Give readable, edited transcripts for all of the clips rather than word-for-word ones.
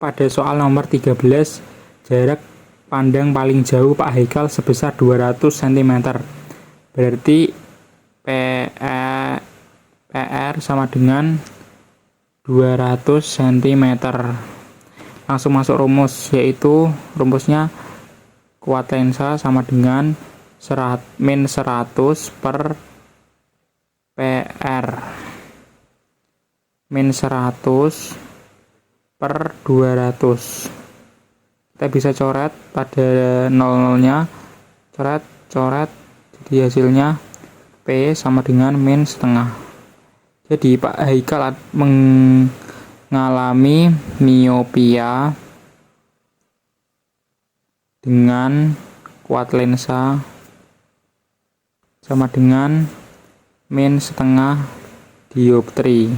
Pada soal nomor 13, jarak pandang paling jauh Pak Haikal sebesar 200 cm. Berarti PR sama dengan 200 cm. Langsung masuk rumus, yaitu rumusnya kuat lensa sama dengan min 100 per PR. Min 100 per 200. Kita bisa coret pada 00-nya, coret, jadi hasilnya P sama dengan min setengah. Jadi Pak Haikal mengalami miopia dengan kuat lensa sama dengan min setengah dioptri.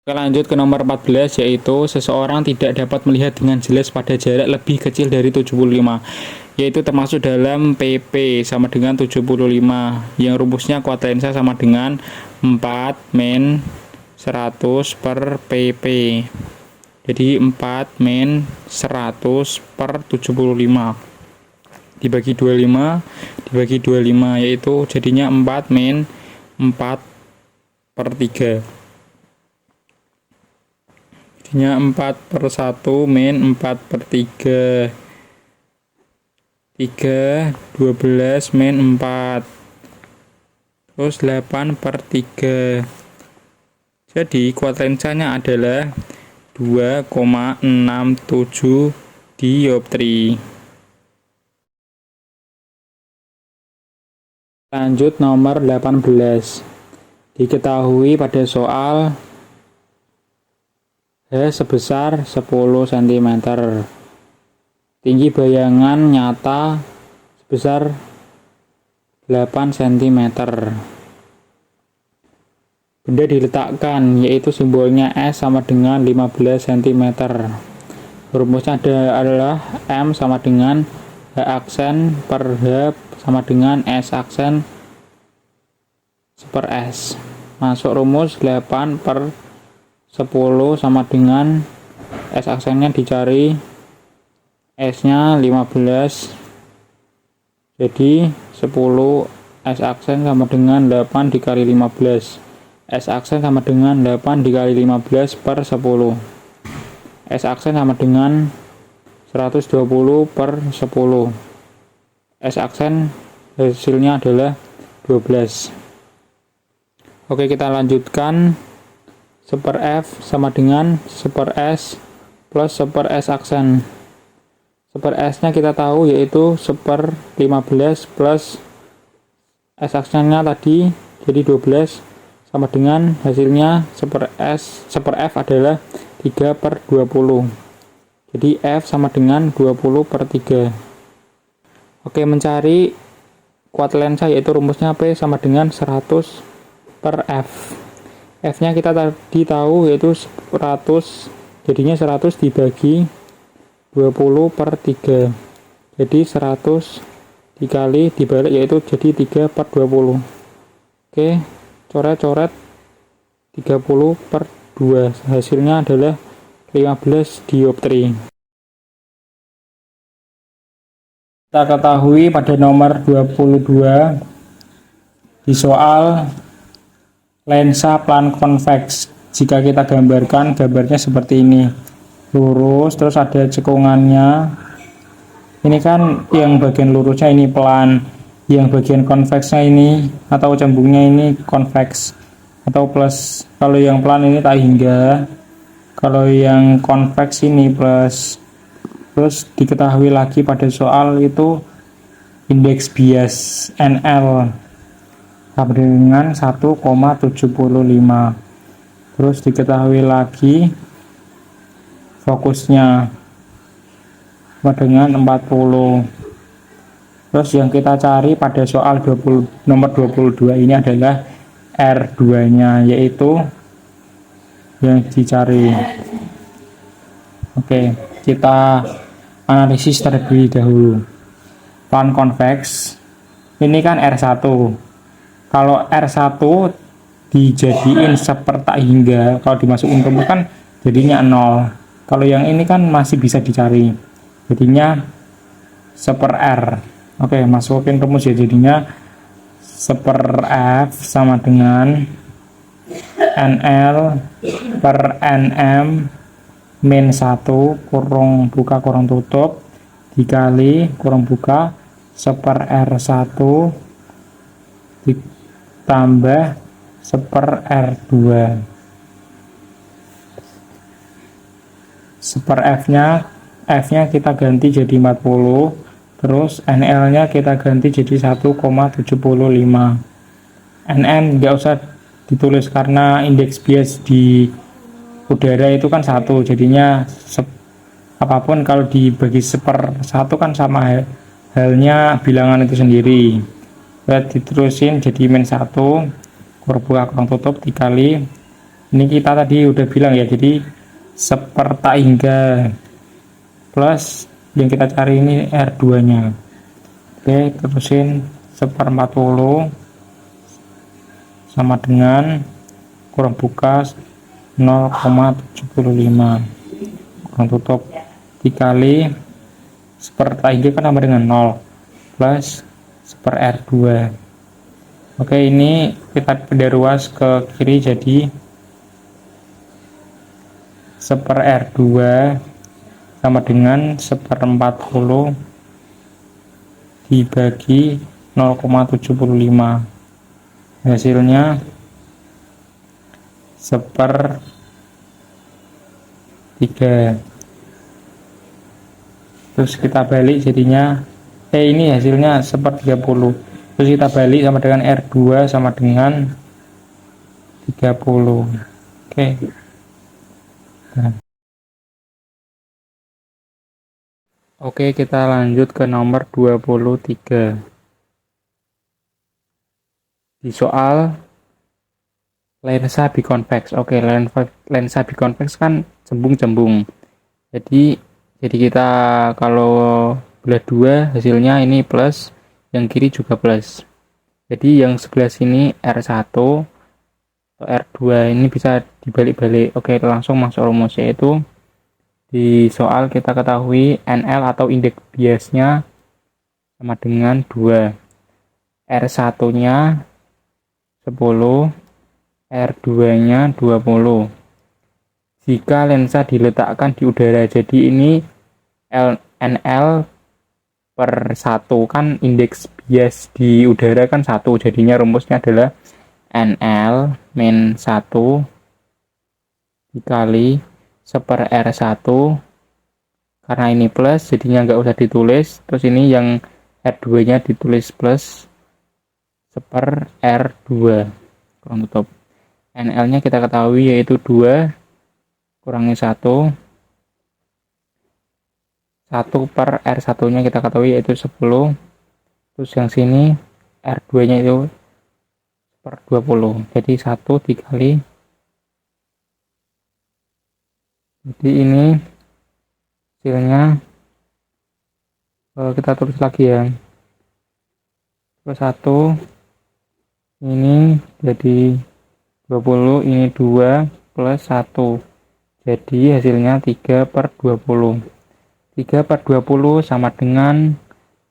Oke, lanjut ke nomor 14, yaitu seseorang tidak dapat melihat dengan jelas pada jarak lebih kecil dari 75, yaitu termasuk dalam PP sama dengan 75, yang rumusnya kuat lensa sama dengan 4 min 100 per PP. Jadi 4 min 100 per 75 dibagi 25, yaitu jadinya 4 min 4 per 3. 4 per 1 min 4 per 3, 12 min 4, terus 8 per 3. Jadi kuat lensanya adalah 2,67 dioptri. Lanjut nomor 18. Diketahui pada soal H sebesar 10 cm. Tinggi bayangan nyata sebesar 8 cm. Benda diletakkan, yaitu simbolnya S sama dengan 15 cm. Rumusnya adalah M sama dengan H aksen per H sama dengan S aksen per S. Masuk rumus 8 per 10 sama dengan S aksennya dicari, S nya 15, jadi 10 S aksen sama dengan 8 dikali 15, S aksen sama dengan 8 dikali 15 per 10, S aksen sama dengan 120 per 10, S aksen hasilnya adalah 12. Oke, kita lanjutkan. 1/F sama dengan 1/S plus 1/S aksen. 1/S nya kita tahu yaitu 1/15 plus S aksennya tadi jadi 12 sama dengan hasilnya 1/F adalah 3/20. Jadi F sama dengan 20 per 3. Oke, mencari kuat lensa yaitu rumusnya P sama dengan 100 per F. F nya kita tadi tahu yaitu 100, jadinya 100 dibagi 20 per 3, jadi 100 dikali dibalik yaitu jadi 3/20. Oke, coret 30 per 2, hasilnya adalah 15 dioptri. Kita ketahui pada nomor 22 di soal lensa plan konveks, jika kita gambarkan, gambarnya seperti ini, lurus, terus ada cekungannya. Ini kan yang bagian lurusnya ini plan, yang bagian konveksnya ini atau cembungnya ini konveks atau plus. Kalau yang plan ini tak hingga, kalau yang konveks ini plus. Terus diketahui lagi pada soal itu indeks bias NL sama dengan 1,75. Terus diketahui lagi fokusnya sama dengan 40. Terus yang kita cari pada soal nomor 22 ini adalah R2 nya, yaitu yang dicari. Oke, kita analisis terlebih dahulu. Plan konveks ini kan R1. Kalau R1 dijadiin sepertak hingga, kalau dimasukin rumus kan jadinya 0. Kalau yang ini kan masih bisa dicari, jadinya 1/r. Oke, masukin rumus ya, jadinya 1/f sama dengan NL per NM min 1 kurung buka kurung tutup dikali kurung buka 1/r1 ditambah 1/r2. 1/f nya kita ganti jadi 40, terus NL nya kita ganti jadi 1,75. NM nggak usah ditulis karena indeks bias di udara itu kan 1, jadinya apapun kalau dibagi 1/1 kan sama halnya bilangan itu sendiri. Diterusin jadi min 1 kurung buka kurung tutup dikali, ini kita tadi udah bilang ya, jadi 1/tak hingga plus yang kita cari ini R2 nya. Oke, terusin 1/40 sama dengan kurung buka 0,75 kurung tutup dikali 1/tak hingga kan sama dengan 0 plus 1/r2. Oke, ini kita pindah ruas ke kiri jadi 1/r2 sama dengan 1/40 dibagi 0,75, hasilnya 1/3. Terus kita balik jadinya ini hasilnya 1/30. Terus kita balik sama dengan R2 sama dengan 30. Oke. Oke, kita lanjut ke nomor 23. Di soal lensa biconvex. Oke, lensa biconvex kan cembung-cembung. Jadi kita kalau belah 2 hasilnya ini plus, yang kiri juga plus. Jadi yang sebelah sini R1 atau R2 ini bisa dibalik-balik. Oke, langsung masuk rumus, yaitu di soal kita ketahui NL atau indeks biasnya sama dengan 2. R1 nya 10, R2 nya 20. Jika lensa diletakkan di udara, jadi ini NL per 1 kan indeks bias di udara kan 1, jadinya rumusnya adalah NL min 1 dikali 1/r1, karena ini plus jadinya nggak usah ditulis, terus ini yang R2 nya ditulis plus 1/r2 kurang tutup. NL nya kita ketahui yaitu 2 kurangi 1, 1/r1 nya kita ketahui yaitu 10, terus yang sini R2 nya itu 1/20, jadi 1 dikali, jadi ini hasilnya kita tulis lagi ya, plus 1 ini jadi 20, ini 2 plus 1, jadi hasilnya 3/20. 3/20 sama dengan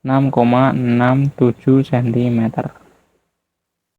6,67 cm.